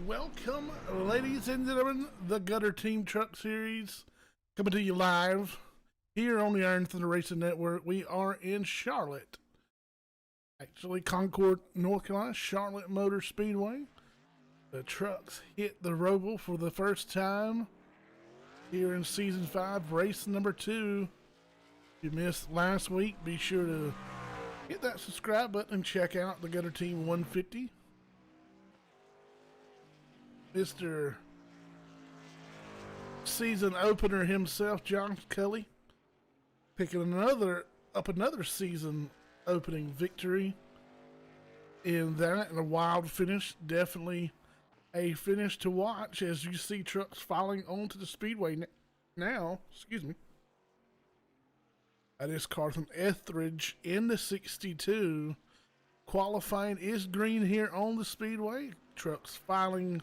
Welcome, ladies and gentlemen, the Gutter Team Truck Series coming to you live here on the Iron Thunder Racing Network. We are in Charlotte, actually Concord, North Carolina, Charlotte Motor Speedway. The trucks hit the Roval for the first time here in Season 5, race number 2. If you missed last week, be sure to hit that subscribe button and check out the Gutter Team 150. Mr. Season opener himself, John Kelly, picking another season opening victory in that, and a wild finish. Definitely a finish to watch as you see trucks filing onto the speedway now. Excuse me. That is Carlton Etheridge in the 62. Qualifying is green here on the speedway. Trucks filing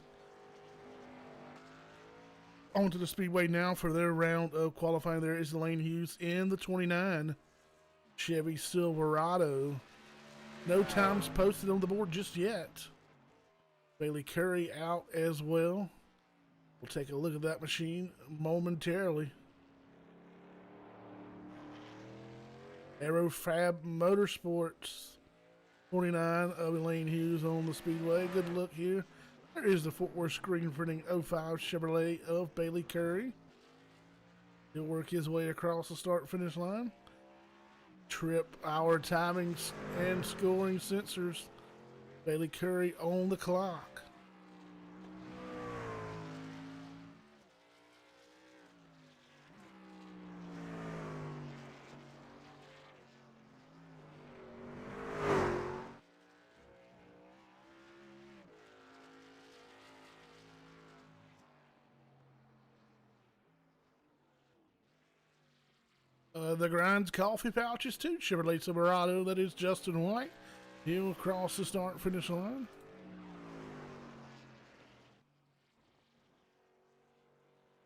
onto the speedway now for their round of qualifying. There is Lane Hughes in the 29 Chevy Silverado. No times posted on the board just yet. Bailey Curry out as well. We'll take a look at that machine momentarily. Aerofab Motorsports 29 of Lane Hughes on the speedway. Good look here. There is the Fort Worth screen printing 05 Chevrolet of Bailey Curry. He'll work his way across the start-finish line. Trip hour timings and scoring sensors. Bailey Curry on the clock. The Grinds coffee pouches too. Chevrolet Silverado, that is Justin White. He'll cross the start finish line.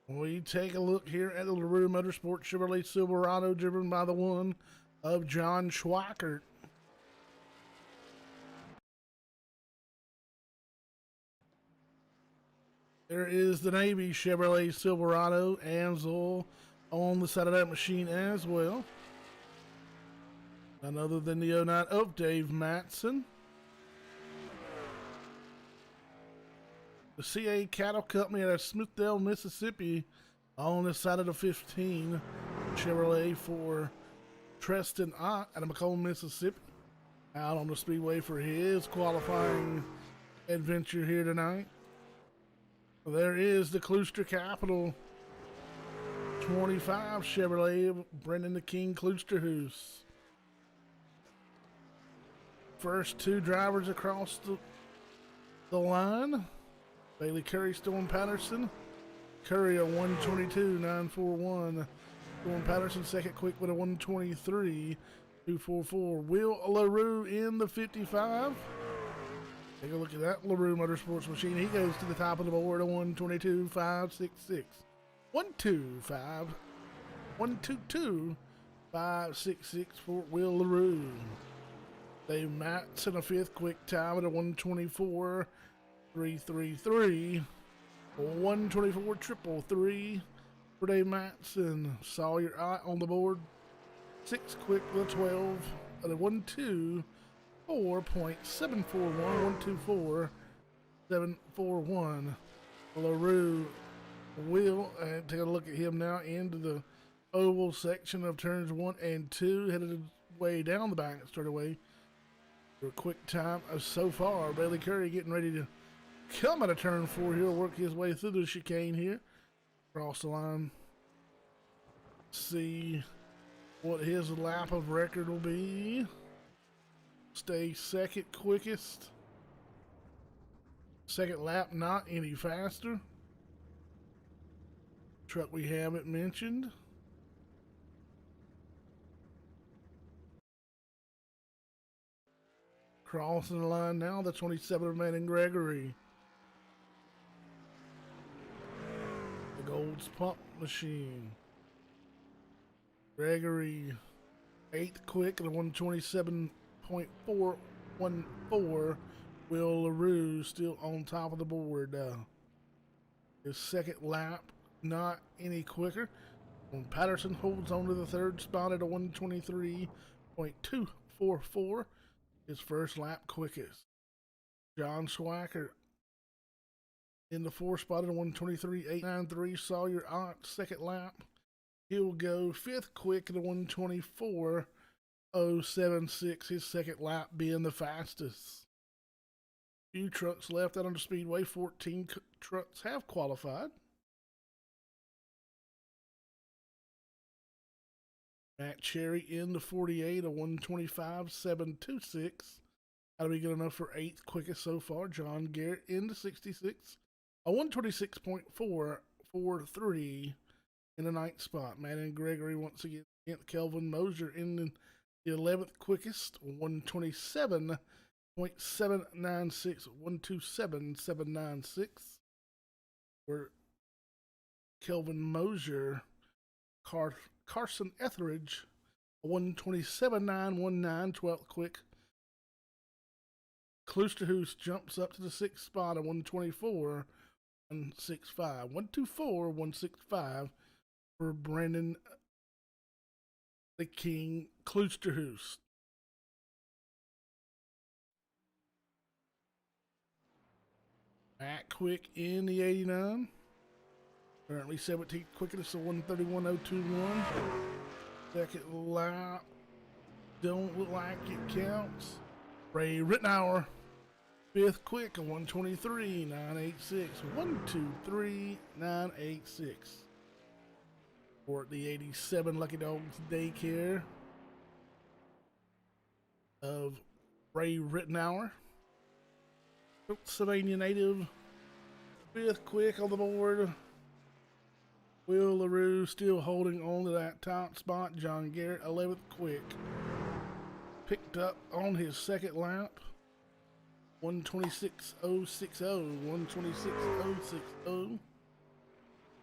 We take a look here at the LaRue Motorsport Chevrolet Silverado, driven by the one of John Schweikert. There is the Navy Chevrolet Silverado, Ansel on the side of that machine as well. None other than the 09 of Dave Matson. The CA Cattle Company out of Smithdale, Mississippi on the side of the 15 Chevrolet for Treston Ott out of Macomb, Mississippi. Out on the speedway for his qualifying adventure here tonight. There is the Klooster Capital 25 Chevrolet of Brendan the King Kloosterhoos. First two drivers across the line. Bailey Curry, Storm Patterson. Curry a 122.941. Storm Patterson second quick with a 123.244. Will LaRue in the 55. Take a look at that LaRue Motorsports machine. He goes to the top of the board at 122.566. 122.566 for Will LaRue. Dave Matson a fifth quick time at a 124.333. 124.333 for Dave Matson. Sawyer Ott on the board. Sixth quick with a 12 at a 124.741. 124.741. LaRue will take a look at him now into the oval section of turns 1 and 2, headed way down the back straightaway for a quick time so far. Bailey Curry getting ready to come out of turn 4 here, work his way through the chicane here, cross the line, see what his lap of record will be. Stay second quickest, second lap not any faster. Truck we haven't mentioned. Crossing the line now, the 27 of Manning Gregory. The Gold's Pump Machine. Gregory, 8th quick at a 127.414. Will LaRue still on top of the board. His second lap, not any quicker. And Patterson holds on to the third spot at a 123.244. His first lap quickest. John Schwacker in the fourth spot at a 123.893. Sawyer Ott, second lap. He'll go fifth quick at a 124.076. His second lap being the fastest. Few trucks left out on the Speedway. 14 trucks have qualified. Matt Cherry in the 48, a 125.726. That'll be good enough for eighth quickest so far. John Garrett in the 66, a 126.443 in the ninth spot. Matt and Gregory once again. Kelvin Mosier in the 11th quickest, 127.796, 127.796. Where Kelvin Mosier, Carson Etheridge, 127.919, 12th quick. Kloosterhoos jumps up to the sixth spot at 124.165. 124.165 for Brandon the King Kloosterhoos. Matt Quick in the 89. Currently 17th quickest, a 131.021. Second lap. Don't look like it counts. Ray Rittenauer. Fifth quick, a 123.986. 123.986. For the 87 Lucky Dogs Daycare of Ray Rittenauer. Pennsylvania native. Fifth quick on the board. Will LaRue still holding on to that top spot. John Garrett, 11th quick. Picked up on his second lap. 126.060. 126.060.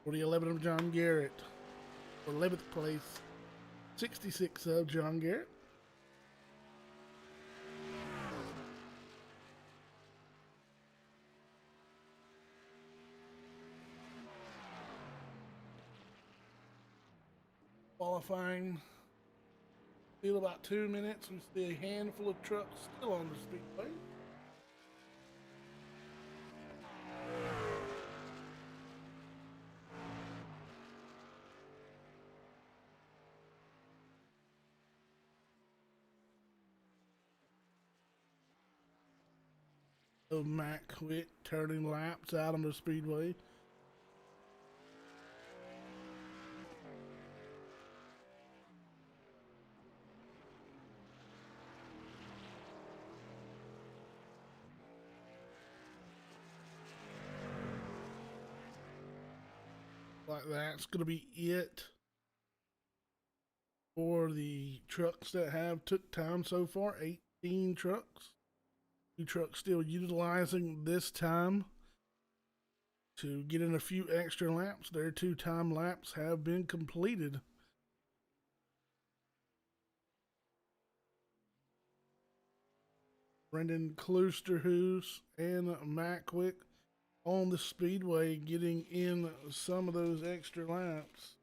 For the 11 of John Garrett. For 11th place. 66 of John Garrett. Qualifying, still about 2 minutes. We see a handful of trucks still on the Speedway. So Matt Quick turning laps out on the Speedway. Like that's going to be it for the trucks that have took time so far. 18 trucks. 2 trucks still utilizing this time to get in a few extra laps. Their 2 time laps have been completed. Brendan Kloosterhoos and Matt Quick on the Speedway getting in some of those extra laps.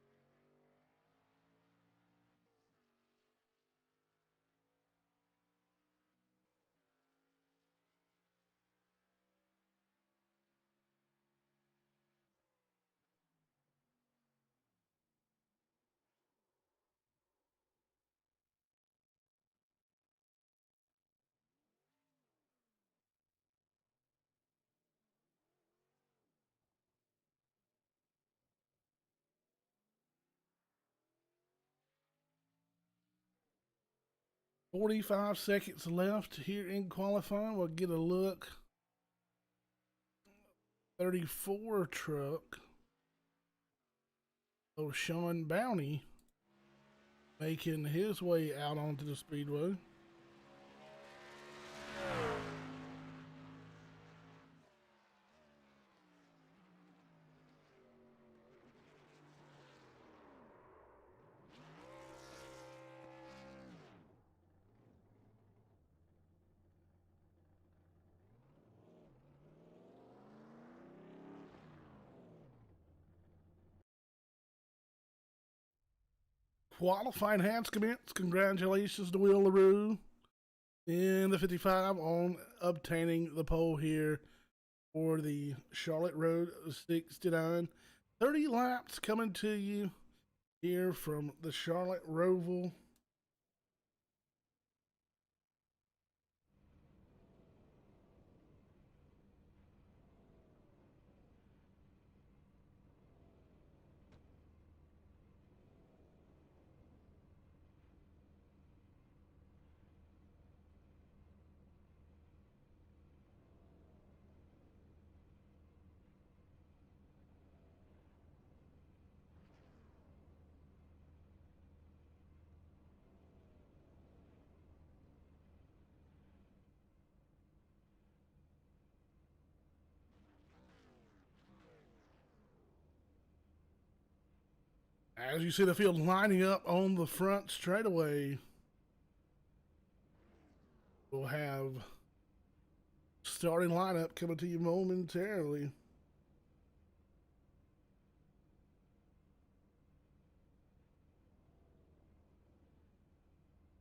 $45 seconds left here in qualifying. We'll get a look. 34 truck. Oh, Sean Bounty making his way out onto the Speedway. qualifying has commenced. Congratulations to Will LaRue in the 55 on obtaining the pole here for the Charlotte Road 69. 30 laps coming to you here from the Charlotte Roval. As you see the field lining up on the front straightaway, we'll have starting lineup coming to you momentarily.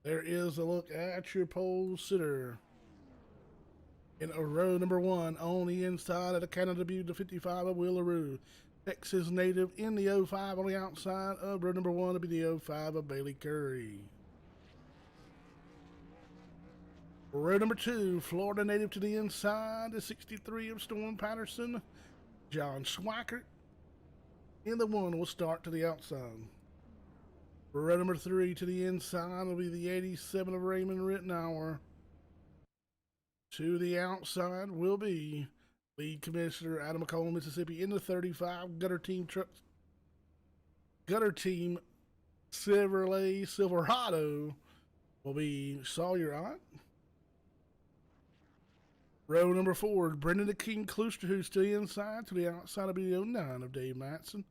There is a look at your pole sitter. In a row number 1 on the inside of the Canada Butte, the 55 of Will LaRue. Texas native in the 05 on the outside of row number 1 to be the 05 of Bailey Curry. Row number 2, Florida native to the inside, the 63 of Storm Patterson, John Schweikert. In the 1 will start to the outside. Row number 3 to the inside will be the 87 of Raymond Rittenauer. To the outside will be lead commissioner Adam McCollum, Mississippi, in the 35 Gutter Team trucks. Gutter Team Chevrolet Silverado will be Sawyer Ott. Row number 4, Brendan the King Klooster, who's to the inside. To the outside will be the 09 of Dave Matson.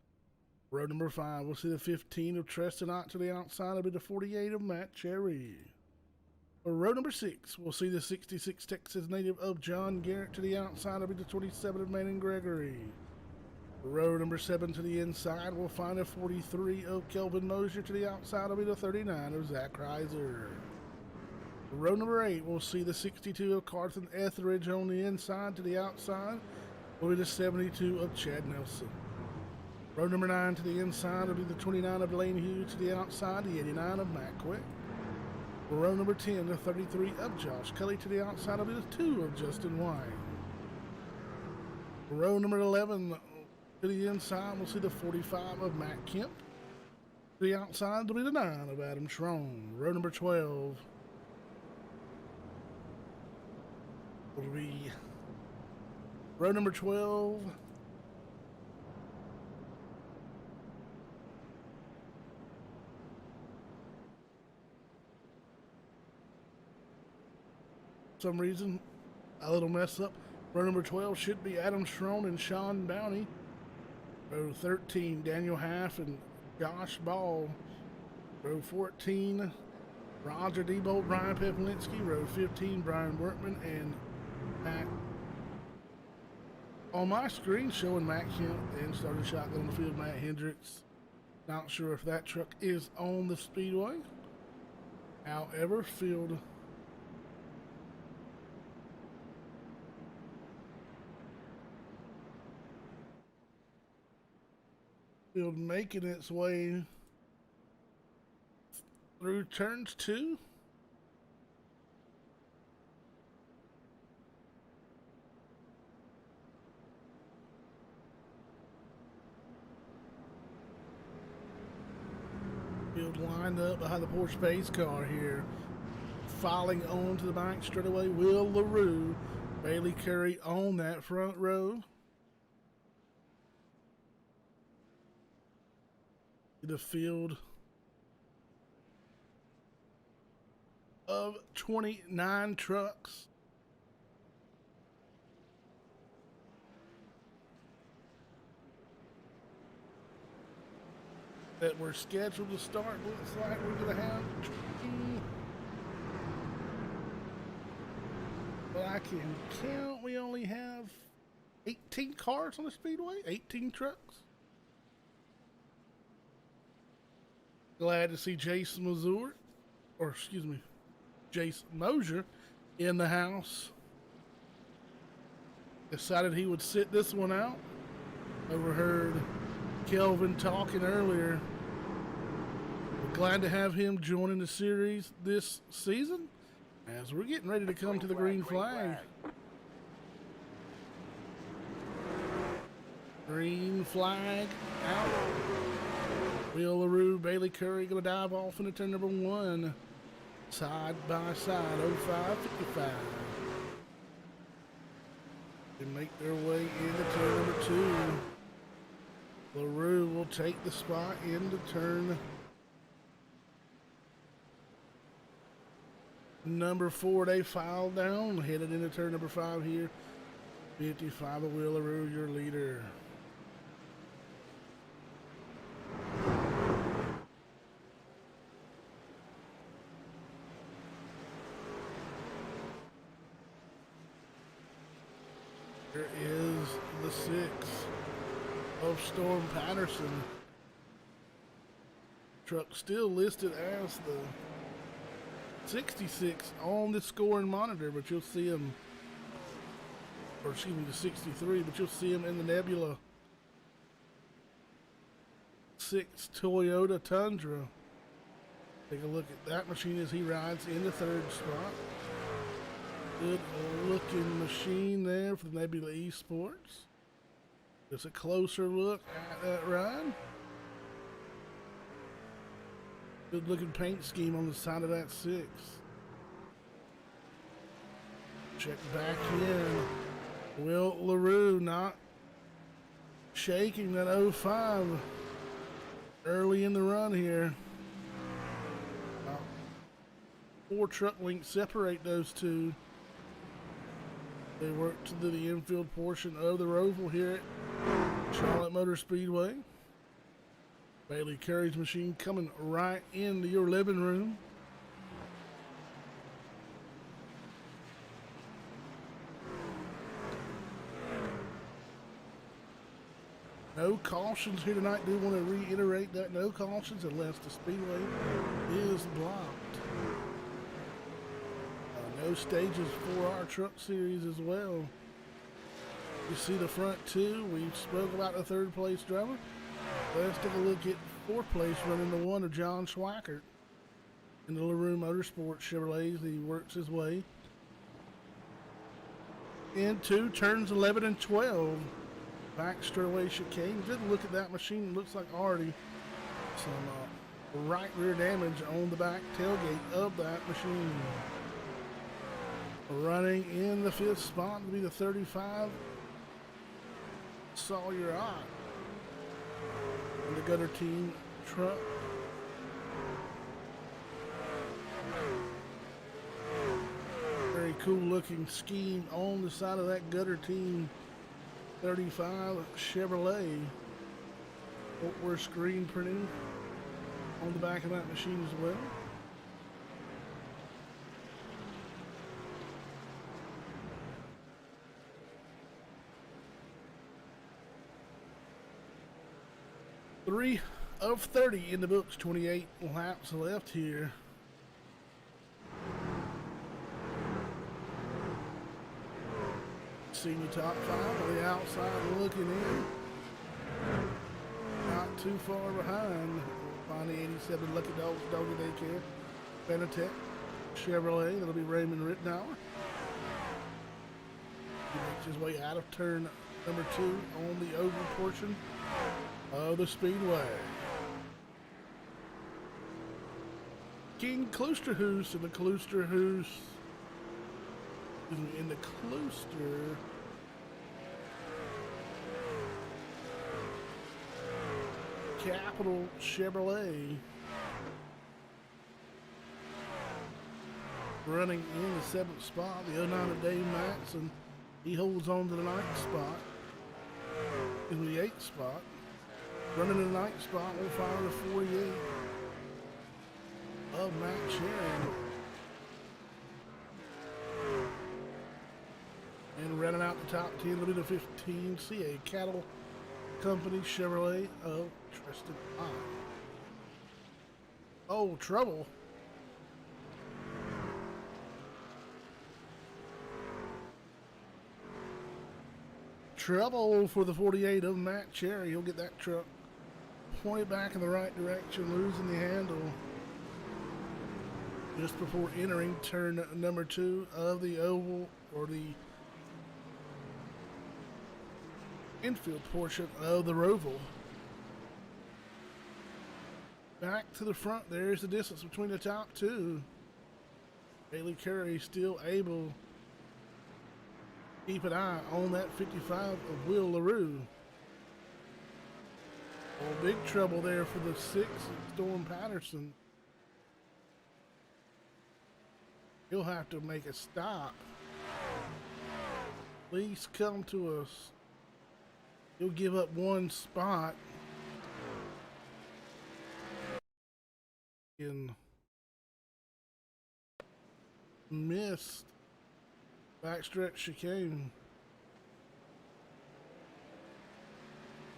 Row number 5, we'll see the 15 of Treston Ott. To the outside will be the 48 of Matt Cherry. For row number 6, we'll see the 66 Texas native of John Garrett. To the outside will be the 27 of Manning Gregory. For row number 7 to the inside, we'll find a 43 of Kelvin Mosier. To the outside will be the 39 of Zach Reiser. For row number 8, we'll see the 62 of Carson Etheridge on the inside. To the outside will be the 72 of Chad Nelson. Row number 9 to the inside will be the 29 of Lane Hughes. To the outside, the 89 of Matt Quick. Row number 10, the 33 of Josh Kelly. To the outside will be the 2 of Justin Wine. Row number 11, to the inside, we'll see the 45 of Matt Kemp. To the outside will be the 9 of Adam Schroen. Row number 12 will be row number 12. Some reason, a little mess up. Row number 12 should be Adam Schroen and Sean Bounty. Row 13, Daniel Half and Josh Ball. Row 14, Roger Debolt, Brian Peplinski. Row 15, Brian Workman and Matt. On my screen showing Matt Kemp and starting shotgun on the field, Matt Hendricks. Not sure if that truck is on the Speedway. However, field making its way through turns 2. Field lined up behind the Porsche pace car here. Filing on to the back straightaway, Will LaRue, Bailey Curry on that front row. The field of 29 trucks. That were scheduled to start. Looks like we're going to have 20. But I can count, we only have 18 cars on the Speedway, 18 trucks. Glad to see Jason Mazur, or excuse me, Jace Mosier in the house. Decided he would sit this one out. Overheard Kelvin talking earlier. We're glad to have him joining the series this season as we're getting ready to come to the green flag. Green flag out. Will LaRue, Bailey Curry going to dive off into turn number 1. Side by side, 05-55. They make their way into turn number 2. LaRue will take the spot into turn number 4. They file down, headed into turn number 5 here. 55 of Will LaRue, your leader. There is the 6 of Storm Patterson. Truck still listed as the 66 on the scoring monitor, but you'll see him, or excuse me, the 63, but you'll see him in the Nebula 6 Toyota Tundra. Take a look at that machine as he rides in the 3rd spot. Good looking machine there for the Nebula Esports. Just a closer look at that ride. Good looking paint scheme on the side of that 6. Check back in. Will LaRue not shaking that 05 early in the run here. 4 truck links separate those two. They work to the infield portion of the Roval here at Charlotte Motor Speedway. Bailey Curry's machine coming right into your living room. No cautions here tonight. Do want to reiterate that no cautions unless the Speedway is blocked. No stages for our truck series as well. You see the front 2. We spoke about the 3rd place driver. Let's take a look at 4th place running the 1 of John Schwackert in the LaRue Motorsports Chevrolet as he works his way into turns 11 and 12. Back straightaway chicane. Good look at that machine. Looks like already some right rear damage on the back tailgate of that machine. Running in the 5th spot to be the 35 Sawyer Ott in the Gutter Team truck. Very cool looking scheme on the side of that Gutter Team 35 Chevrolet. Footwear screen printing on the back of that machine as well. Three of 30 in the books, 28 laps left here. Senior top 5 on the outside looking in. Not too far behind. Find the 87 Lucky Dogs Doggy Daycare. Benetech Chevrolet, that'll be Raymond Rittenauer. He makes his way out of turn number 2 on the oval portion of the Speedway. King Kloosterhoos in the Kloosterhoos. In the Klooster. Capital Chevrolet. Running in the 7th spot, the 09 of Dave Matson. He holds on to the 9th spot. In the 8th spot. Running in the 9th spot, we'll fire the 48 of Matt Sharon. And running out the top 10, limited 15, CA Cattle Company Chevrolet of Tristan High. Oh, trouble. Trouble for the 48 of Matt Cherry. He'll get that truck pointed back in the right direction, losing the handle just before entering turn number 2 of the oval, or the infield portion of the Roval. Back to the front, there's the distance between the top two. Bailey Curry still able to keep an eye on that 55 of Will LaRue. Oh, big trouble there for the 6 Storm Patterson. He'll have to make a stop. Please come to us. He'll give up one spot. In missed backstretch chicane.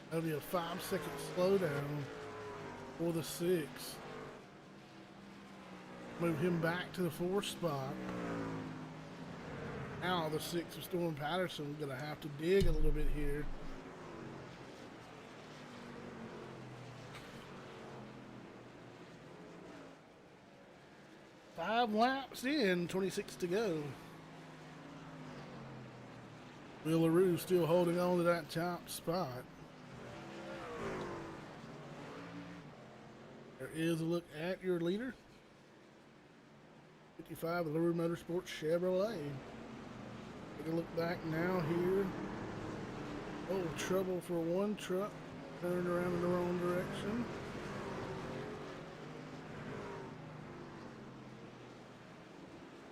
That'll be a 5-second slowdown for the 6. Move him back to the 4th spot. Now the 6 of Storm Patterson gonna have to dig a little bit here. Five laps in, 26 to go. Will LaRue still holding on to that top spot. There is a look at your leader. 55 LaRue Motorsports Chevrolet. Take a look back now here. Oh, trouble for one truck. Turned around in the wrong direction.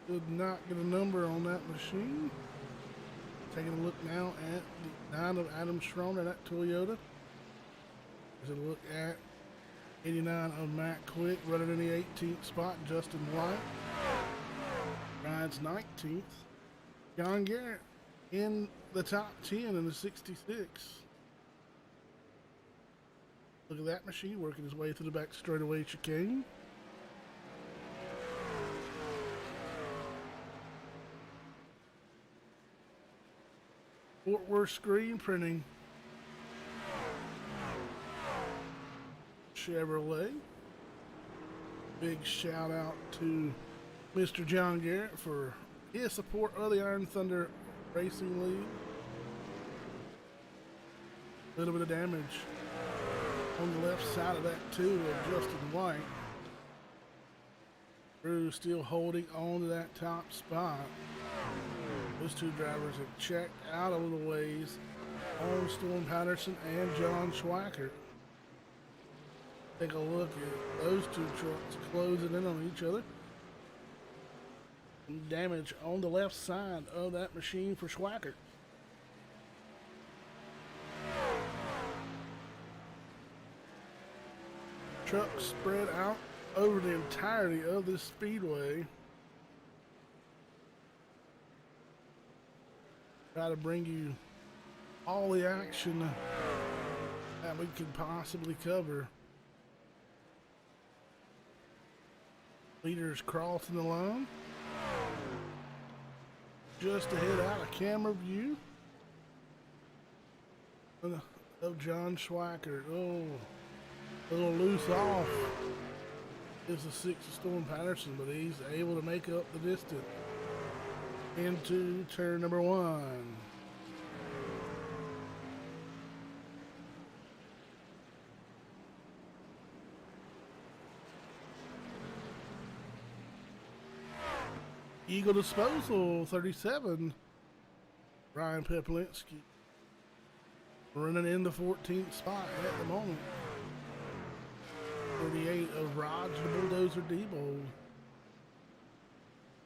Did not get a number on that machine. Taking a look now at the 9 of Adam Schroner, that Toyota. There's a look at 89 of Matt Quick, running in the 18th spot. Justin White rides 19th. John Garrett in the top 10 in the 66. Look at that machine working his way through the back straightaway chicane. Fort Worth screen printing. Chevrolet. Big shout out to Mr. John Garrett for his support of the Iron Thunder Racing League. A little bit of damage on the left side of that too of Justin White. Drew still holding on to that top spot. Those two drivers have checked out a little ways on Storm Patterson and John Schwackert. Take a look at those two trucks closing in on each other. Some damage on the left side of that machine for Schwackert. Trucks spread out over the entirety of this speedway. Try to bring you all the action that we could possibly cover. Leaders crossing the line. Just ahead out of camera view of John Schwackert. Oh, a little loose off. It's the 6 of Storm Patterson, but he's able to make up the distance into turn number 1. Eagle Disposal 37. Ryan Peplinsky running in the 14th spot at the moment. 38 of Rod the Bulldozer Debo.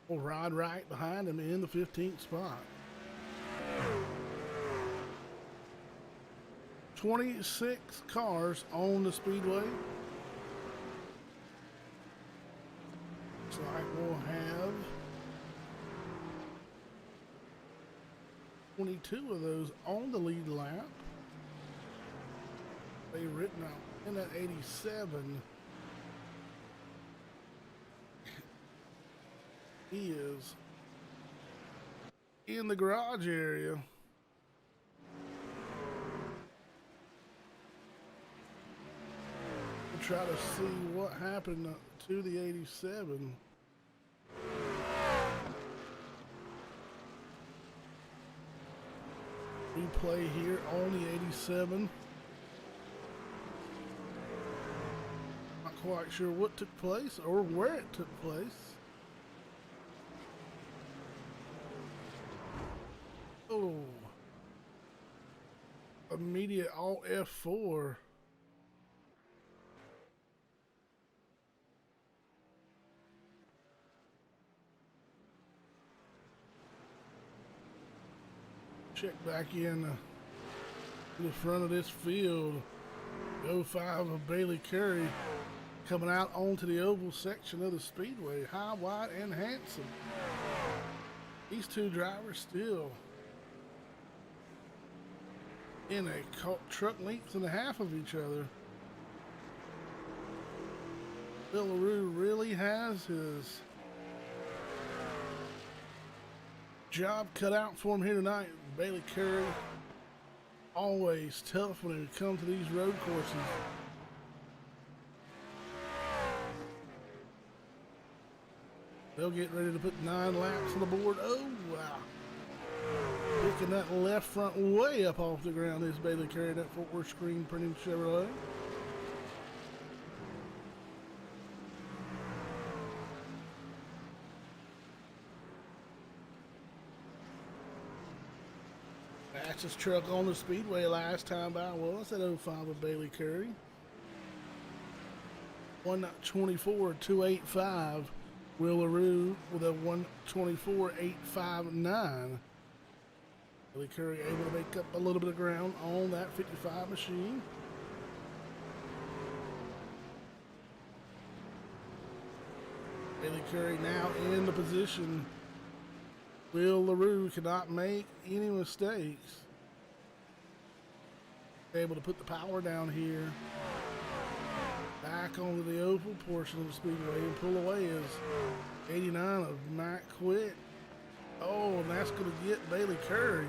Well, Rod right behind him in the 15th spot. 26 cars on the speedway. Looks like we'll have 22 of those on the lead lap. They written out in that 87. He is in the garage area. We'll try to see what happened to the 87. Replay here on the 87. Not quite sure what took place or where it took place. Oh, immediate Alt F4. Check back in to the front of this field. The 05 of Bailey Curry coming out onto the oval section of the Speedway. High, wide, and handsome. These two drivers still in a truck length and a half of each other. Bill LaRue really has his job cut out for him here tonight. Bailey Curry, always tough when it comes to these road courses. They'll get ready to put 9 laps on the board. Oh, wow. Picking that left front way up off the ground is Bailey Curry, that Fort Worth screen printing Chevrolet. Fastest truck on the Speedway last time by was that 05 of Bailey Curry. 1:24.285. Will LaRue with a 1:24.859. Bailey Curry able to make up a little bit of ground on that 55 machine. Bailey Curry now in the position. Will LaRue cannot make any mistakes. Able to put the power down here. Back onto the oval portion of the Speedway and pull away is 89 of Matt Quick. Oh, and that's going to get Bailey Curry.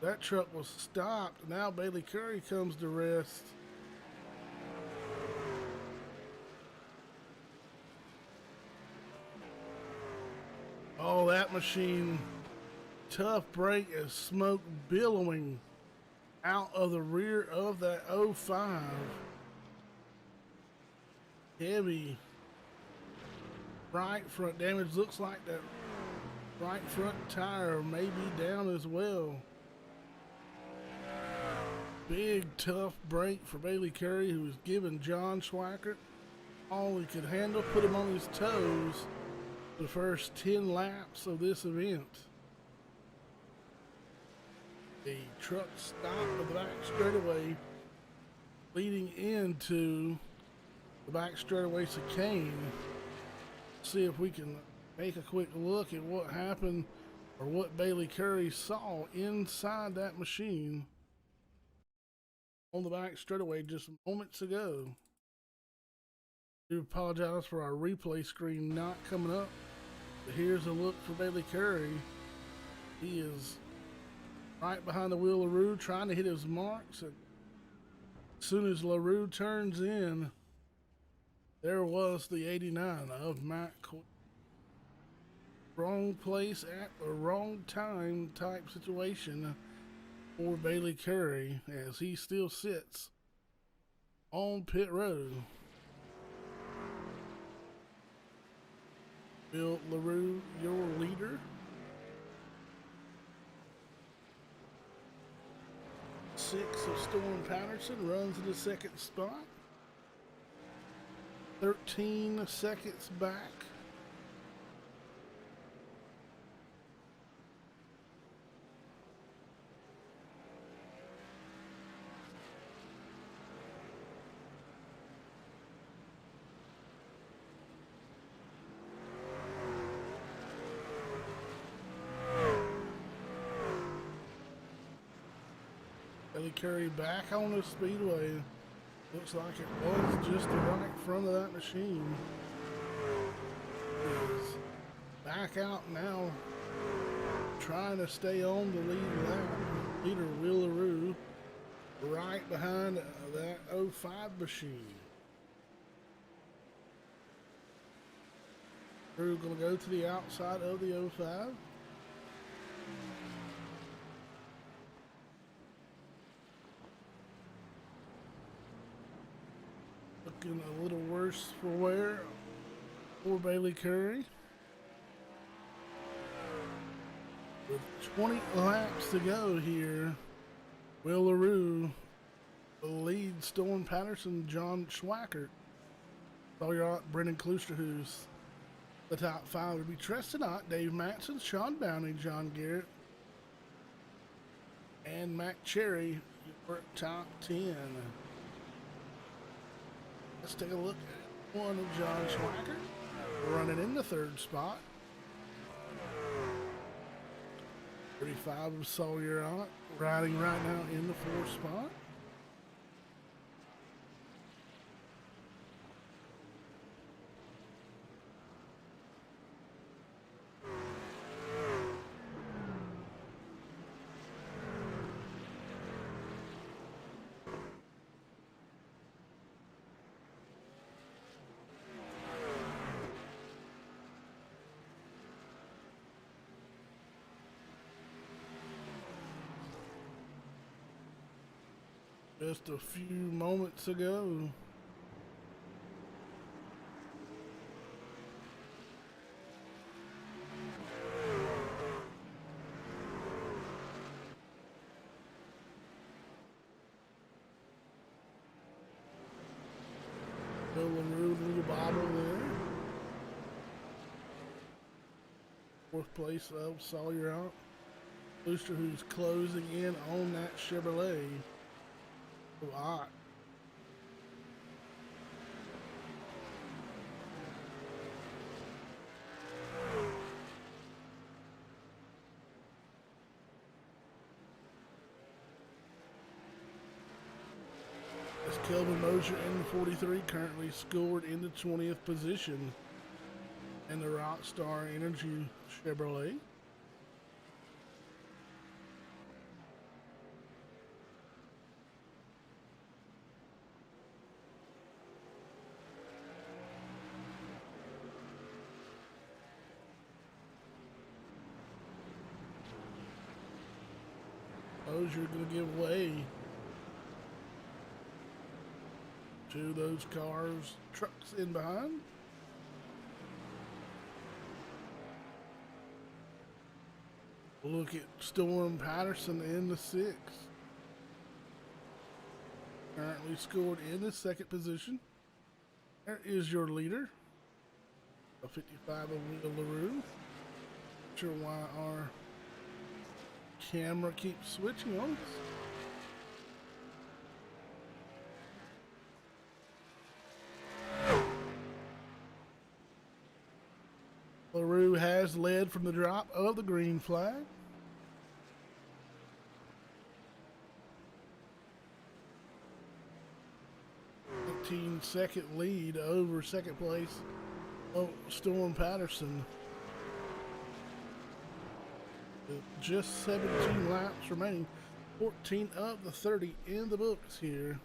That truck was stopped. Now Bailey Curry comes to rest. Oh, that machine, tough break as smoke billowing out of the rear of that 05. Heavy right front damage. Looks like that right front tire may be down as well. Big tough break for Bailey Curry, who was giving John Schwackert all he could handle, put him on his toes the first 10 laps of this event. The truck stopped at the back straightaway leading into the back straightaway chicane. See if we can make a quick look at what happened or what Bailey Curry saw inside that machine on the back straightaway just moments ago. I do apologize for our replay screen not coming up. But here's a look for Bailey Curry. He is right behind the wheel of LaRue trying to hit his marks. And as soon as LaRue turns in, there was the 89 of Matt Quick. Wrong place at the wrong time type situation for Bailey Curry as he still sits on pit road. Bill LaRue, your leader. 6 of Storm Patterson runs in the second spot. 13 seconds back. Bailey Curry back on the Speedway. Looks like it was just the right front of that machine. Is back back out now, trying to stay on the lead lap. Leader Willaroo right behind that 05 machine. Drew gonna go to the outside of the 05. Looking a little worse for wear for Bailey Curry. With 20 laps to go here, Willaroo leads Storm Patterson, John Schwackert. Sawyer, Brendan Klooster, who's the top 5 would be Trestonot, Dave Matson, Sean Bounty, John Garrett, and Mac Cherry, your top 10. Let's take a look at one of John Schwackert, running in the 3rd spot. 35 of Sawyer, riding right now in the 4th spot. Just a few moments ago, Willaroo, little bobble there. 4th place of Sawyer, Klooster, who's closing in on that Chevrolet. Lot. As Kelvin Mosier in the 43 currently scored in the 20th position in the Rockstar Energy Chevrolet. You're going to give way to those cars, trucks in behind. Look at Storm Patterson in the 6th. Currently scored in the 2nd position. There is your leader, a 55 of Willaroo. Not sure why our camera keeps switching on us. Willaroo has led from the drop of the green flag. Second lead over 2nd place of Storm Patterson. With just 17 laps remaining, 14 of the 30 in the books here.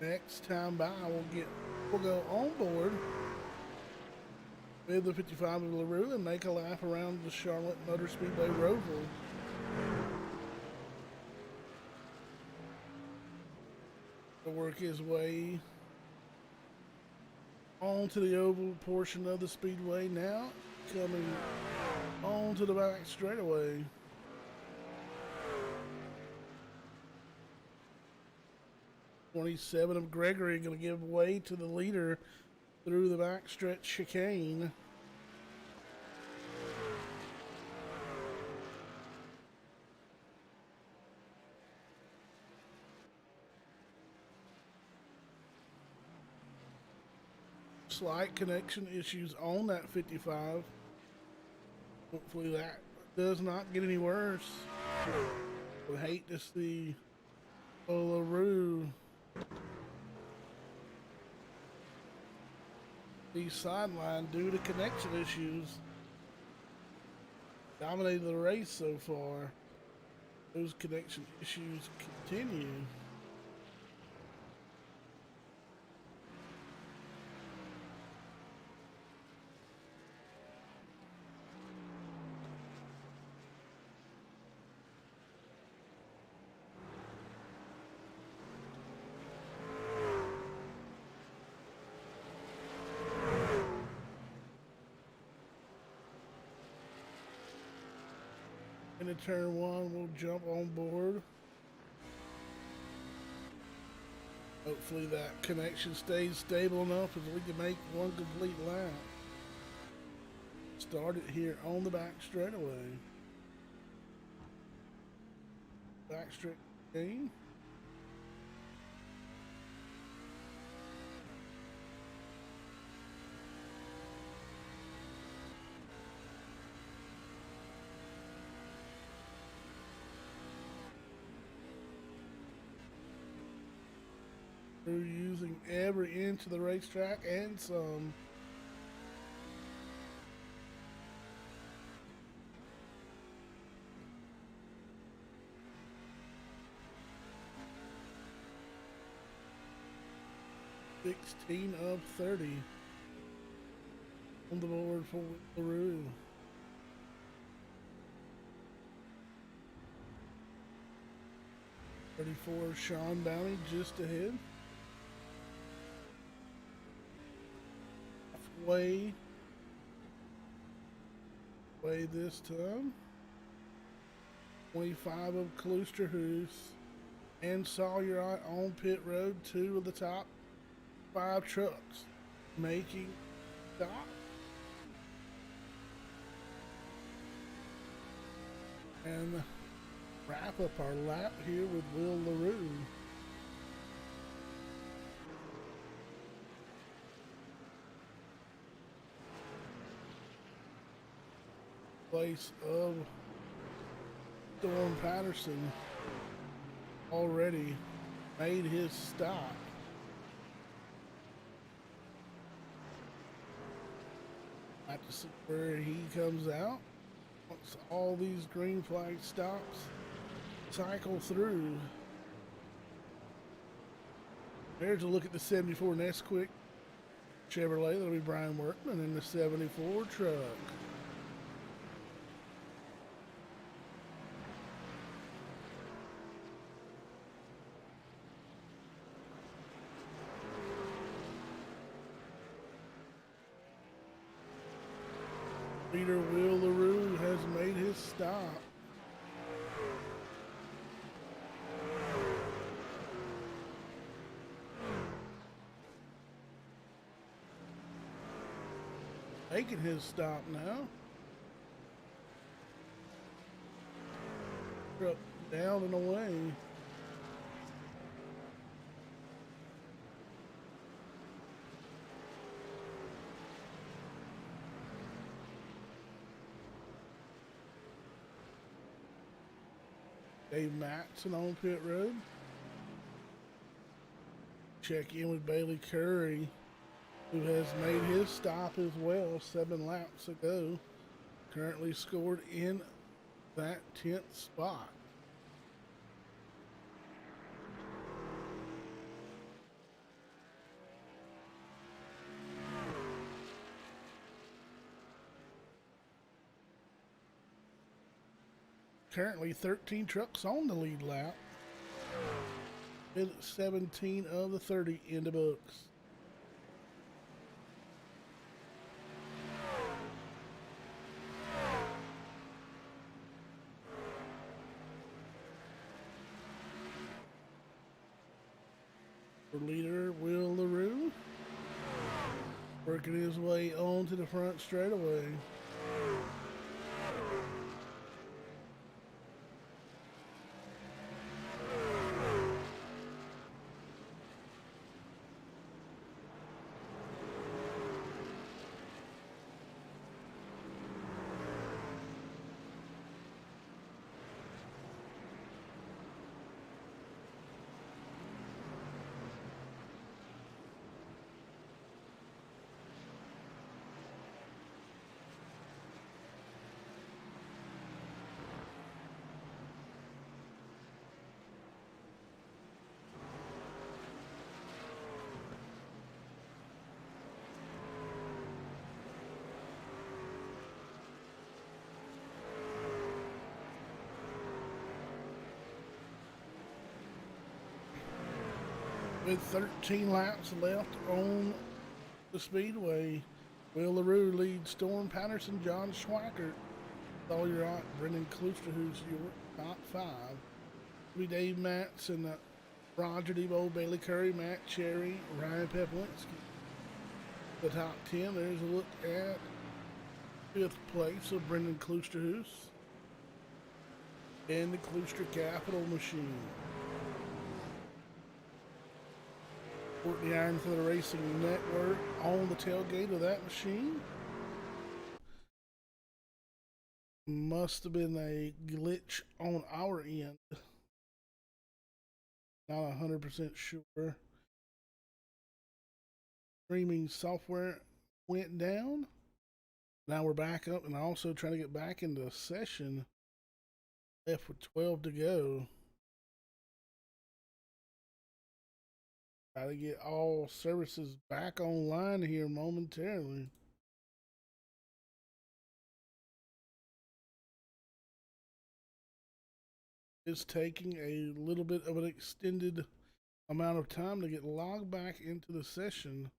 Next time by, we'll go on board with the 55 of LaRue and make a lap around the Charlotte Motor Speedway Roval. To work his way onto the oval portion of the speedway now, coming onto the back straightaway. 27 of Gregory going to give way to the leader through the backstretch chicane. Slight connection issues on that 55. Hopefully that does not get any worse. Would hate to see LaRue be sidelined due to connection issues. Dominated the race so far. Those connection issues continue. Into turn one, we'll jump on board. Hopefully that connection stays stable enough as we can make one complete lap. Start it here on the back straightaway. Back straight game. We're using every inch of the racetrack and some. (16 of 30) on the board for LaRue. (34) Sean Downey just ahead. Way this time. 25 of Kloosterhuis and Sawyer on pit road. 2 of the top 5 trucks making stop. And wrap up our lap here with Will LaRue. Place of Storm Patterson already made his stop. Have to see where he comes out once all these green flag stops cycle through. There's a look at the 74 Nesquik Chevrolet. That'll be Brian Workman in the 74 truck. Leader Will LaRue has made his stop. Making his stop now. Truck down and away. Dave Matson on pit road. Check in with Bailey Curry, who has made his stop as well 7 laps ago. Currently scored in that 10th spot. Currently 13 trucks on the lead lap. 17 of the 30 in the books. For leader Will LaRue, working his way onto the front straightaway. With 13 laps left on the Speedway, Will LaRue leads Storm Patterson, John Schwackert, Sawyer Ott, Brendan Klooster, who's your top 5. We Dave Matson, Roger Debo, Bailey Curry, Matt Cherry, Ryan Peplinski. The top 10, there's a look at 5th place of Brendan Kloosterhoos and the Klooster Capital Machine. Courtney Iron for the Racing Network on the tailgate of that machine. Must have been a glitch on our end. Not 100% sure. Streaming software went down. Now we're back up and also trying to get back into session. Left with 12 to go. Try to get all services back online here momentarily. It's taking a little bit of an extended amount of time to get logged back into the session.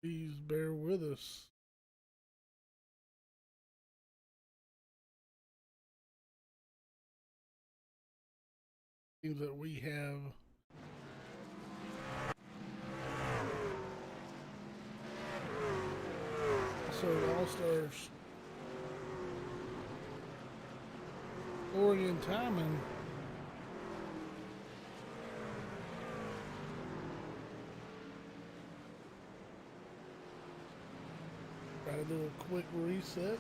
Please bear with us. Seems that we have All-Stars scoring and timing. Try to do a quick reset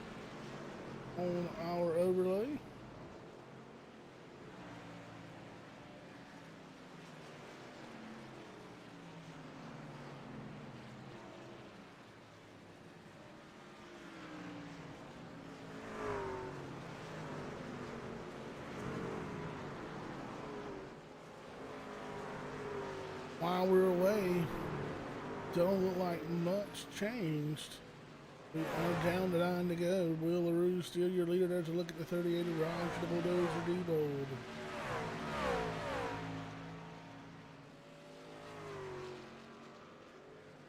on our overlay. While we're away, don't look like much changed. We are down to 9 to go. Will LaRue still your leader. There's a look at the 38 of Roger the Bulldozer Debold.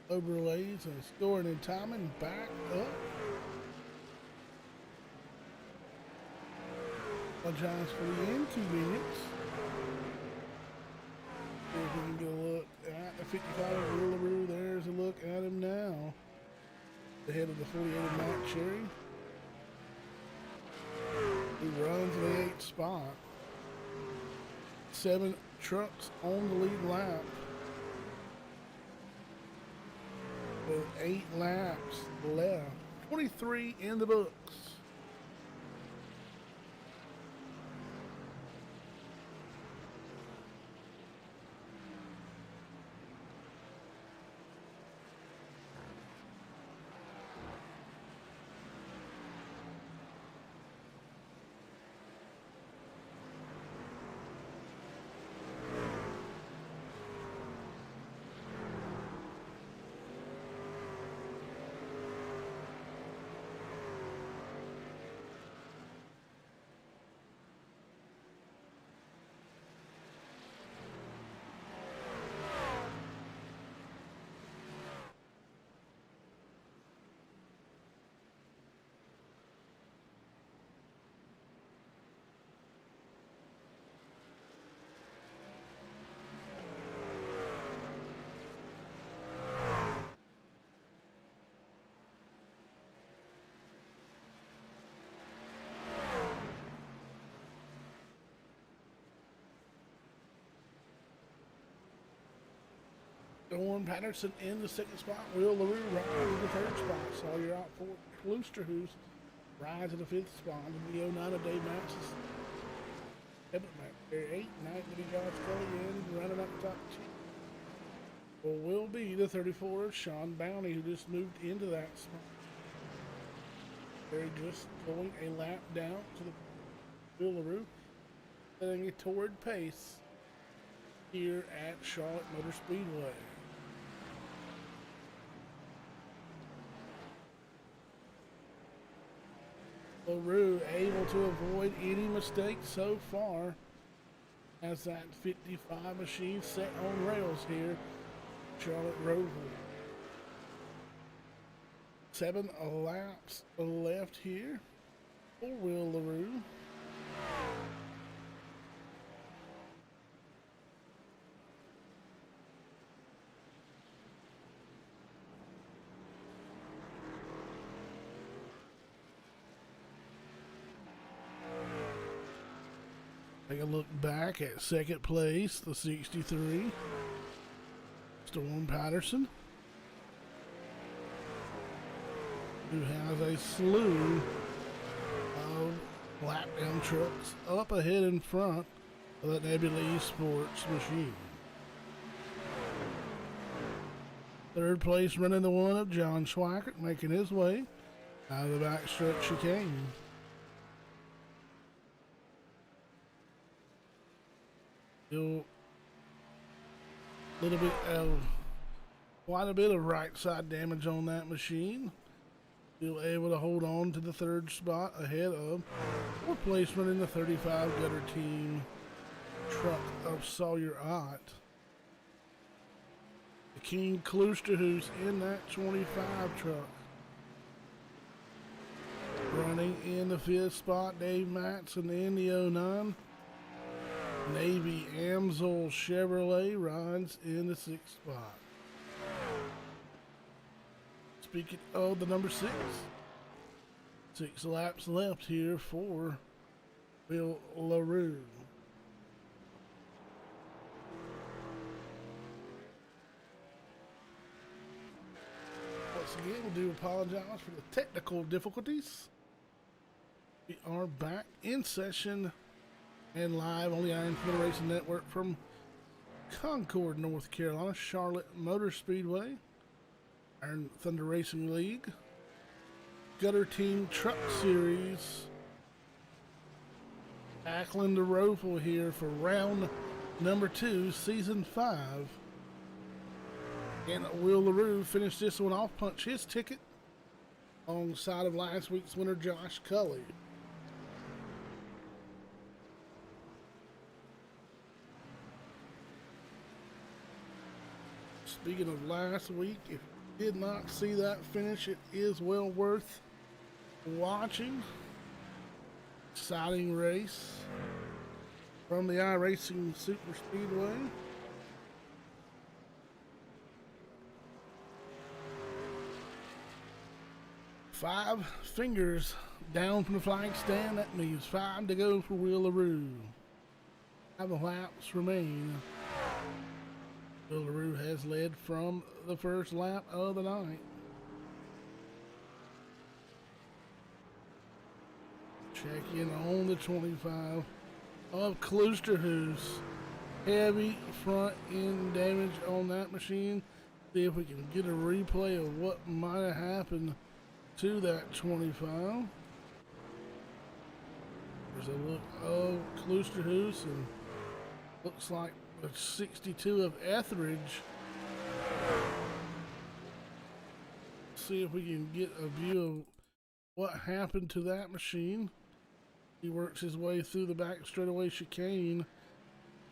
Overlays and scoring and timing back up. Apologize for the inconvenience. See if we can get a look at the 55 of Will LaRue. There's a look at him now. The head of the 48 of Matt Cherry. He runs the 8th spot. 7 trucks on the lead lap. With 8 laps left. 23 in the books. Storm Patterson in the 2nd spot. Will LaRue right in the 3rd spot. Sawyer out 4th. Kloosterhuis rides to the 5th spot. In the 09 of Dave Max's Ebert Mac. There 8, 9, Josh Kelly in, running up top 2. Will be the 34 of Sean Bounty, who just moved into that spot. They're just going a lap down to the Willaroo, setting a torrid pace here at Charlotte Motor Speedway. LaRue able to avoid any mistakes so far as that 55 machine set on rails here, Charlotte Roval. 7 laps left here for Will LaRue. Take a look back at second place, the 63, Storm Patterson, who has a slew of lap down trucks up ahead in front of that Nebula Sports machine. Third place running the one of John Schweikert, making his way out of the backstroke chicane. Still little bit of quite a bit of right side damage on that machine. Still able to hold on to the 3rd spot ahead of 4th place running the 35 Gutter Team truck of Sawyer Ott. The King Kloosterhuis in that 25 truck. Running in the 5th spot, Dave Matson in the 09. Navy Amsoil Chevrolet rides in the 6th spot. Speaking of the number 6, 6 laps left here for Will LaRue. Once again, we do apologize for the technical difficulties. We are back in session and live on the Iron Thunder Racing Network from Concord, North Carolina, Charlotte Motor Speedway, Iron Thunder Racing League, Gutter Team Truck Series, tackling the Roval here for round number 2, season 5. And Will LaRue finished this one off, punch his ticket alongside of last week's winner, Josh Cully. Speaking of last week, if you did not see that finish, it is well worth watching. Exciting race from the iRacing Super Speedway. Five fingers down from the flag stand. That means 5 to go for Will LaRue. 5 laps remain. Will LaRue has led from the first lap of the night. Check in on the 25 of Kloosterhuis. Heavy front end damage on that machine. See if we can get a replay of what might have happened to that 25. There's a look of Kloosterhuis, and looks like a 62 of Etheridge. See if we can get a view of what happened to that machine. He works his way through the back straightaway chicane,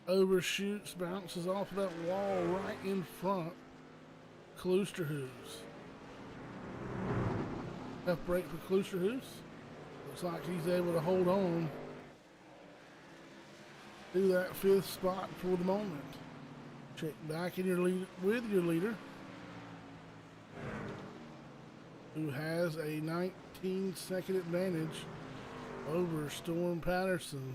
overshoots, bounces off of that wall right in front. Kloosterhuis. Tough break for Kloosterhuis. Looks like he's able to hold on to that 5th spot for the moment. Check back in your lead with your leader, who has a 19-second advantage over Storm Patterson.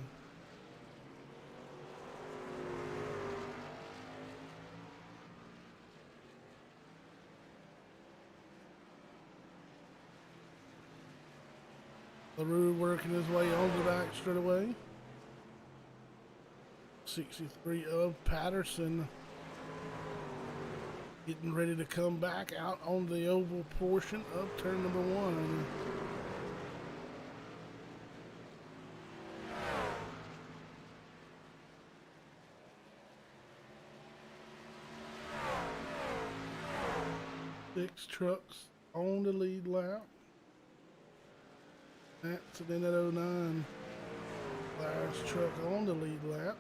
LaRue working his way on the back straightaway. 63 of Patterson getting ready to come back out on the oval portion of turn number 1. Six trucks on the lead lap. Accident at 09. Last truck on the lead lap.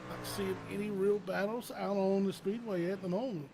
Not seeing any real battles out on the Speedway at the moment.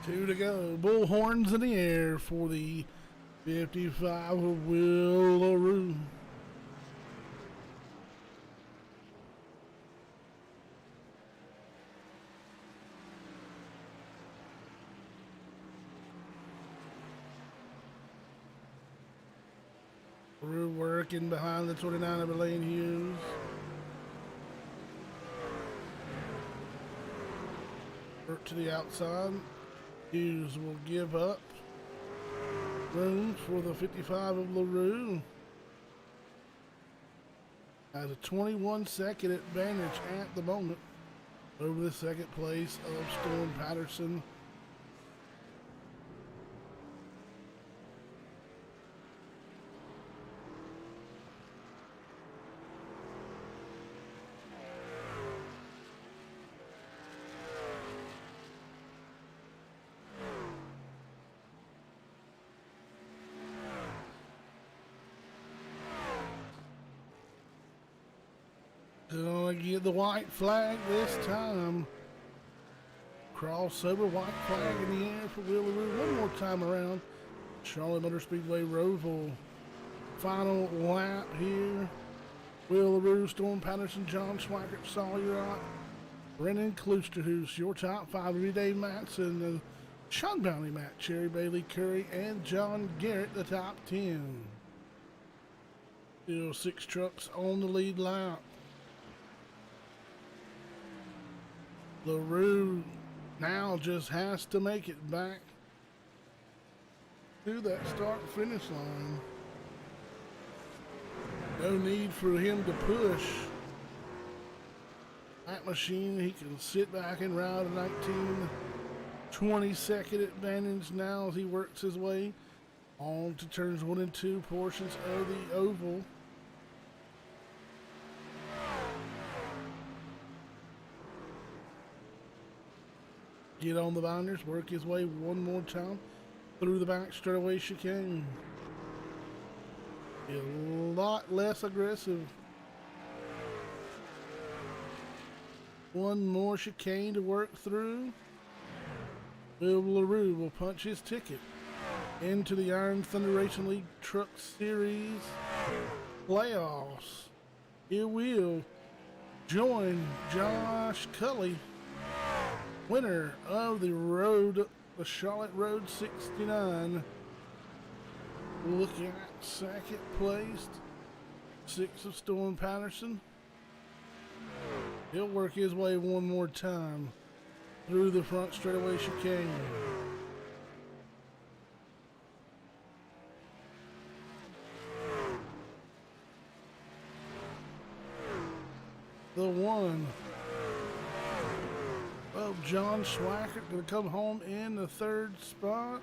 Two to go. Bullhorns in the air for the 55 of Will LaRue. LaRue working behind the 29 of Elaine Hughes. Work to the outside. Hughes will give up room for the 55 of LaRue. Has a 21-second advantage at the moment over the second place of Storm Patterson. Gonna get the white flag this time. Crossover white flag in the air for Will LaRue one more time around. Charlotte Motor Speedway Roval. Final lap here. Will LaRue, Storm Patterson, John Schweikert, Sawyer, Brennan Kloosterhoos, your top 5 everyday Matson, Sean Bounty, Matt Cherry, Bailey Curry, and John Garrett, the top 10. Still 6 trucks on the lead lap. LaRue now just has to make it back to that start-finish line. No need for him to push that machine. He can sit back and ride a 20-second advantage now as he works his way on to turns 1 and 2 portions of the oval. Get on the binders, work his way one more time through the back straightaway chicane. Be a lot less aggressive. One more chicane to work through. Will LaRue will punch his ticket into the Iron Thunder Racing League Truck Series playoffs. He will join Josh Cully, winner of the Charlotte Road 69. Looking at second placed 6 of Storm Patterson. He'll work his way one more time through the front straightaway chicane. The 1 of John Schwackert going to come home in the 3rd spot.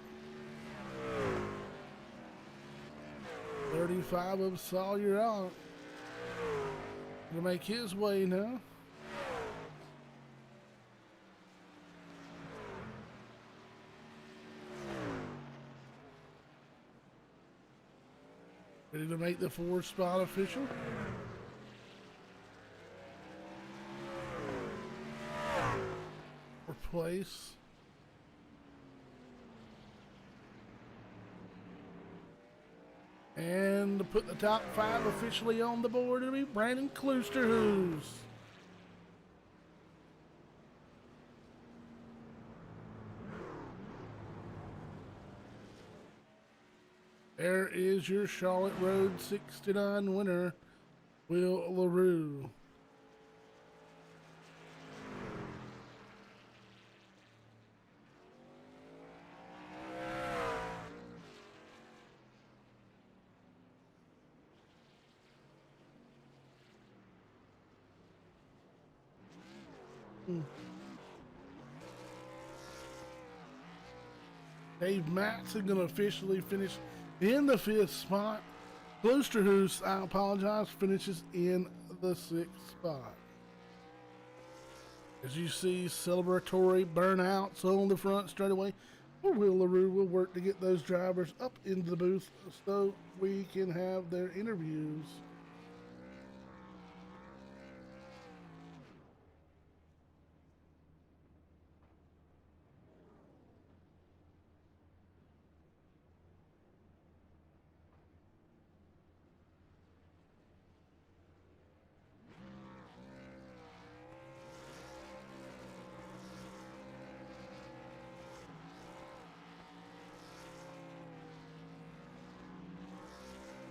35 of Sawyer out. Going to make his way now. Ready to make the 4th spot official. Place. And to put the top 5 officially on the board, it'll be Brandon Kloosterhuis. There is your Charlotte Road 69 winner, Will LaRue. Dave Matson going to officially finish in the 5th spot. Kloosterhuis, I apologize, finishes in the 6th spot. As you see, celebratory burnouts on the front straightaway. Will LaRue will work to get those drivers up into the booth so we can have their interviews.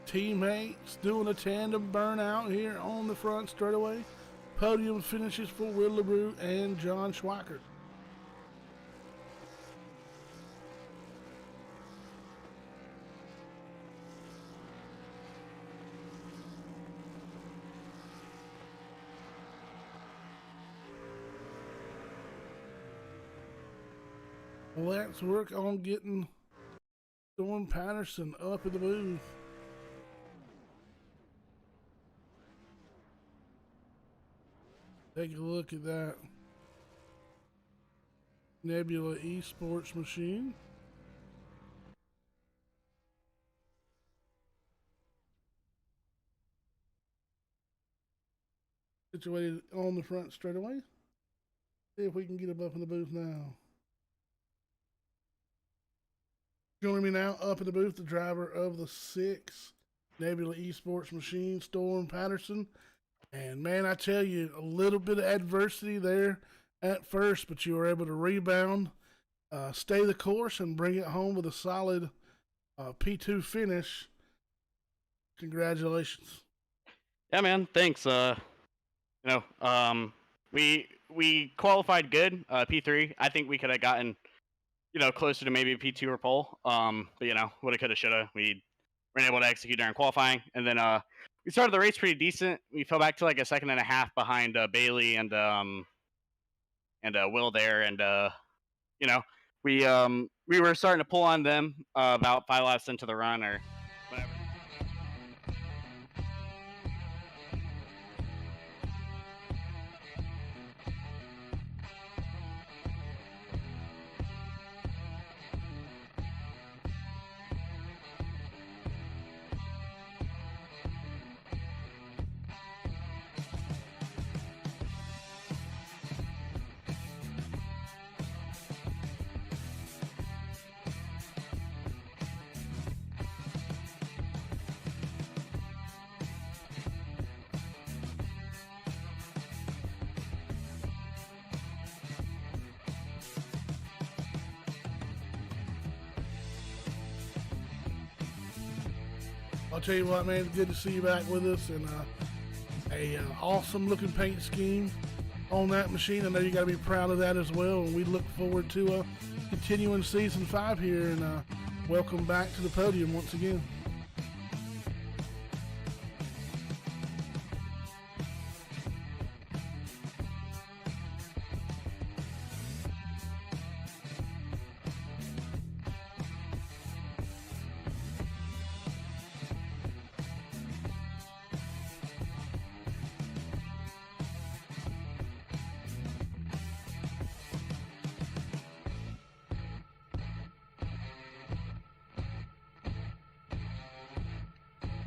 Teammates doing a tandem burnout here on the front straightaway. Podium finishes for Will LaRue and John Schwackert. Let's work on getting Storm Patterson up in the booth. Take a look at that Nebula Esports machine. Situated on the front straightaway. See if we can get him up in the booth now. Joining me now up in the booth, the driver of the 6 Nebula Esports machine, Storm Patterson. And man, I tell you, a little bit of adversity there at first, but you were able to rebound, stay the course, and bring it home with a solid P2 finish. Congratulations. Yeah, man. Thanks. We qualified good, P3. I think we could have gotten, closer to maybe a P2 or pole. But woulda, coulda, shoulda. We weren't able to execute during qualifying, and then we started the race pretty decent. We fell back to like a 2.5 seconds behind Bailey and Will there, and we were starting to pull on them about 5 laps into the run or whatever. I'll tell you what, man, it's good to see you back with us, and a awesome looking paint scheme on that machine. I know you got to be proud of that as well, and we look forward to continuing season 5 here, and welcome back to the podium once again.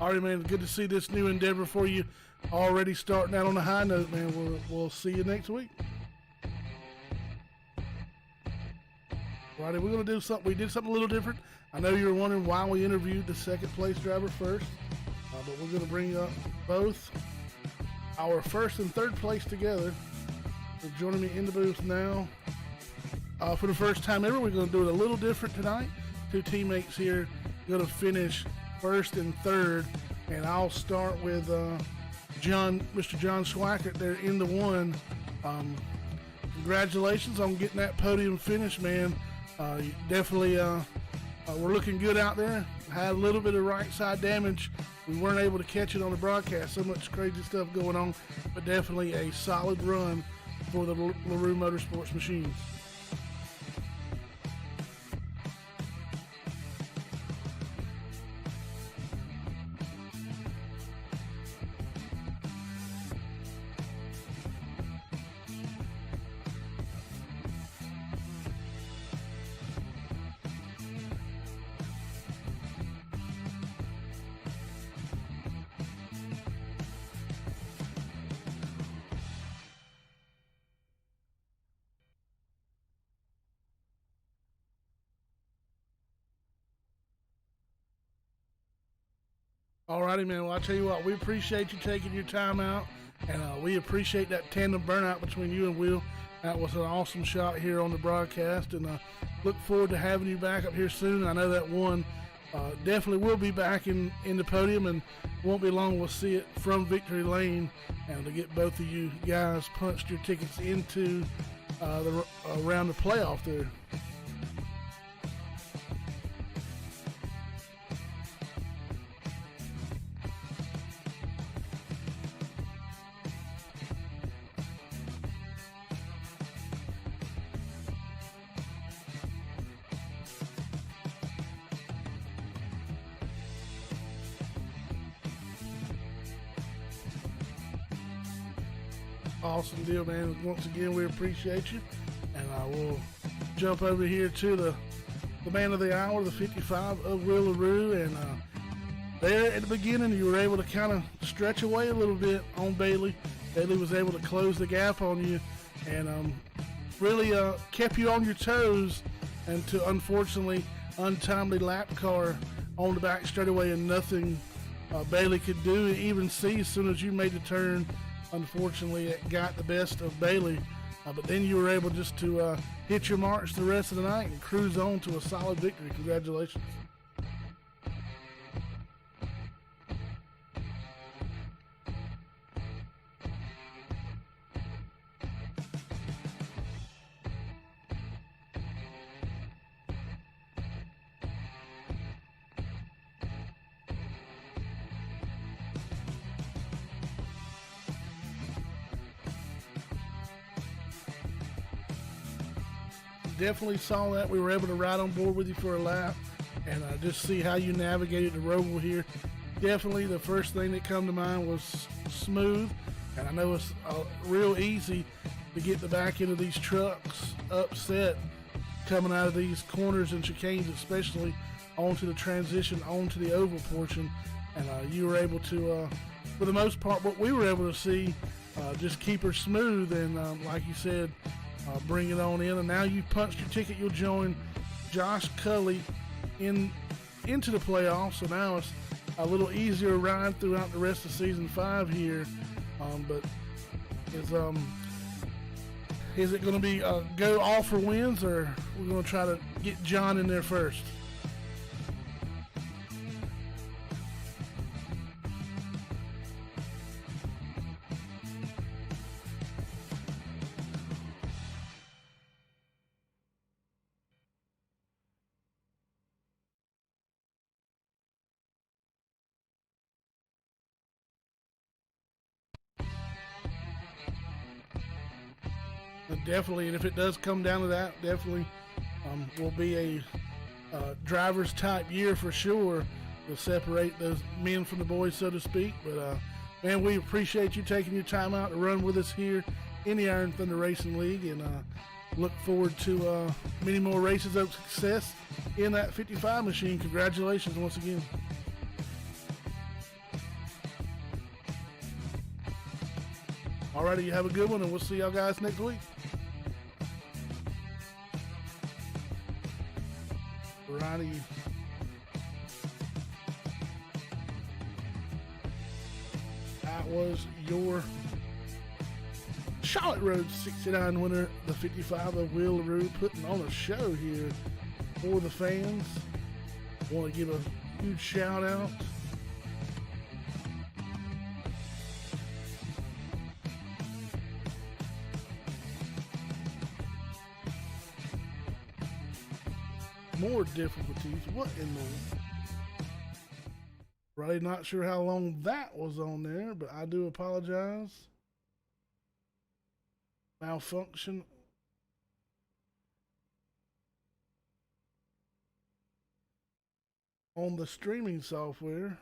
All right, man, good to see this new endeavor for you. Already starting out on a high note, man. We'll see you next week. All right, we're going to do something. We did something a little different. I know you were wondering why we interviewed the second place driver first, but we're going to bring up both our first and third place together. They're joining me in the booth now. For the first time ever, we're going to do it a little different tonight. 2 teammates here going to finish first and third, and I'll start with Mr. John Schwackert there in the 1. Congratulations on getting that podium finish, man. Definitely, we're looking good out there. Had a little bit of right side damage. We weren't able to catch it on the broadcast. So much crazy stuff going on, but definitely a solid run for the LaRue Motorsports machines. Alrighty, man. Well, I'll tell you what, we appreciate you taking your time out, and we appreciate that tandem burnout between you and Will. That was an awesome shot here on the broadcast, and look forward to having you back up here soon. I know that 1 definitely will be back in the podium, and won't be long we'll see it from victory lane, and to get both of you guys punched your tickets into around the playoff there. Awesome deal, man. Once again, we appreciate you. And we'll jump over here to the man of the hour, the 55 of Will LaRue. And there at the beginning, you were able to kind of stretch away a little bit on Bailey. Bailey was able to close the gap on you and really kept you on your toes, and to unfortunately untimely lap car on the back straightaway, and nothing Bailey could do, even see as soon as you made the turn. Unfortunately, it got the best of Bailey, but then you were able just to hit your marks the rest of the night and cruise on to a solid victory. Congratulations. Definitely saw that. We were able to ride on board with you for a lap and just see how you navigated the Roval here. Definitely the first thing that come to mind was smooth, and I know it's real easy to get the back end of these trucks upset coming out of these corners and chicanes, especially onto the transition onto the oval portion, and you were able to for the most part, what we were able to see, just keep her smooth and like you said, bring it on in. And now you punched your ticket. You'll join Josh Cully into the playoffs. So now it's a little easier ride throughout the rest of season 5 here. But is it going to be go all for wins, or we're going to try to get John in there first? Definitely, and if it does come down to that, definitely will be a driver's type year for sure. Will separate those men from the boys, so to speak. But man, we appreciate you taking your time out to run with us here in the Iron Thunder Racing League, and look forward to many more races of success in that 55 machine. Congratulations once again. Alrighty, you have a good one, and we'll see y'all guys next week. Alrighty. That was your Charlotte Road 69 winner, the 55 of Wheeleroo, putting on a show here for the fans. Want to give a huge shout out more difficulties. What in the... Really not sure how long that was on there, but I do apologize. Malfunction. On the streaming software.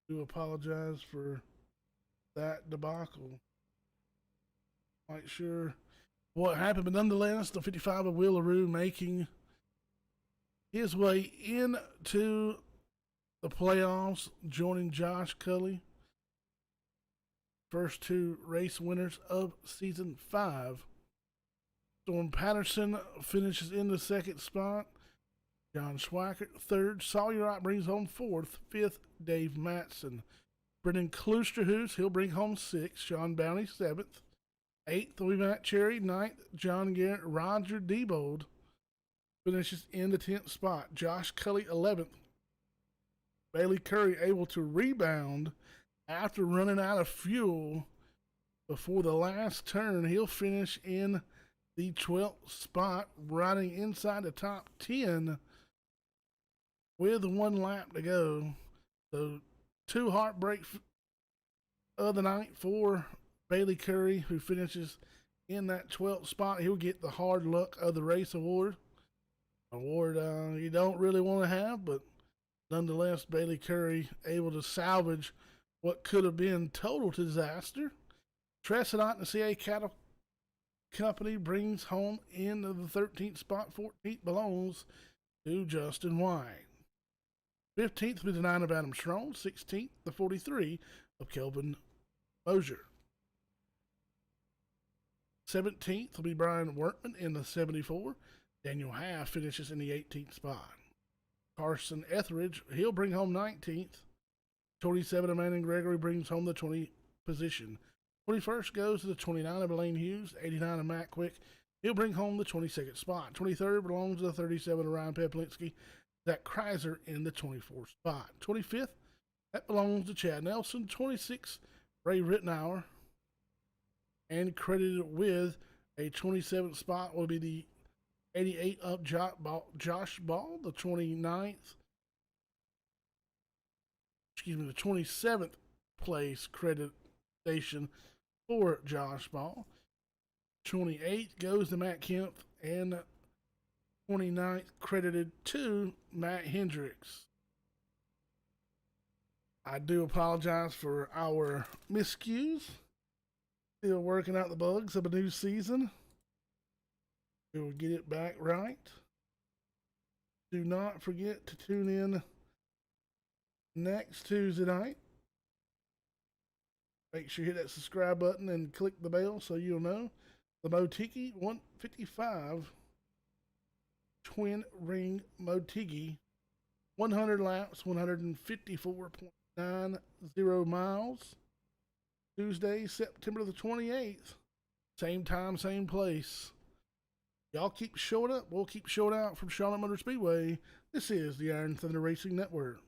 Do apologize for that debacle. Quite sure what happened, but nonetheless, the 55 of Wheeleroo making his way into the playoffs, joining Josh Cully. First two race winners of season 5. Storm Patterson finishes in the second spot. John Schwackert third. Sawyer Wright brings home fourth. Fifth, Dave Matson. Brendan Kloosterhoos, he'll bring home sixth. Sean Bounty seventh. Eighth will be Matt Cherry. Ninth, John Garrett. Roger Diebold finishes in the 10th spot. Josh Cully 11th. Bailey Curry able to rebound after running out of fuel before the last turn. He'll finish in the 12th spot, riding inside the top 10 with 1 lap to go. So 2 heartbreaks of the night for Bailey Curry, who finishes in that 12th spot. He'll get the hard luck of the race award. You don't really want to have, but nonetheless, Bailey Curry able to salvage what could have been total disaster. Tressedot and CA Cattle Company brings home in the 13th spot. 14th belongs to Justin White. 15th will be the 9 of Adam Strong. 16th, the 43 of Kelvin Mosier. 17th will be Brian Workman in the 74. Daniel Half finishes in the 18th spot. Carson Etheridge, he'll bring home 19th. 27 of Manning Gregory brings home the 20th position. 21st goes to the 29 of Elaine Hughes. 89 of Matt Quick, he'll bring home the 22nd spot. 23rd belongs to the 37 of Ryan Peplinski. Zach Kreiser in the 24th spot. 25th, that belongs to Chad Nelson. 26th, Ray Rittenauer. And credited with a 27th spot will be the 88 of Josh Ball. The 29th, the 27th place accreditation for Josh Ball. 28th goes to Matt Kemp, and 29th credited to Matt Hendricks. I do apologize for our miscues. Still working out the bugs of a new season. We will get it back right. Do not forget to tune in next Tuesday night. Make sure you hit that subscribe button and click the bell so you'll know. The Motegi 155 Twin Ring Motegi, 100 laps, 154.90 miles. Tuesday, September the 28th. Same time, same place. Y'all keep showing up. We'll keep showing out from Charlotte Motor Speedway. This is the Iron Thunder Racing Network.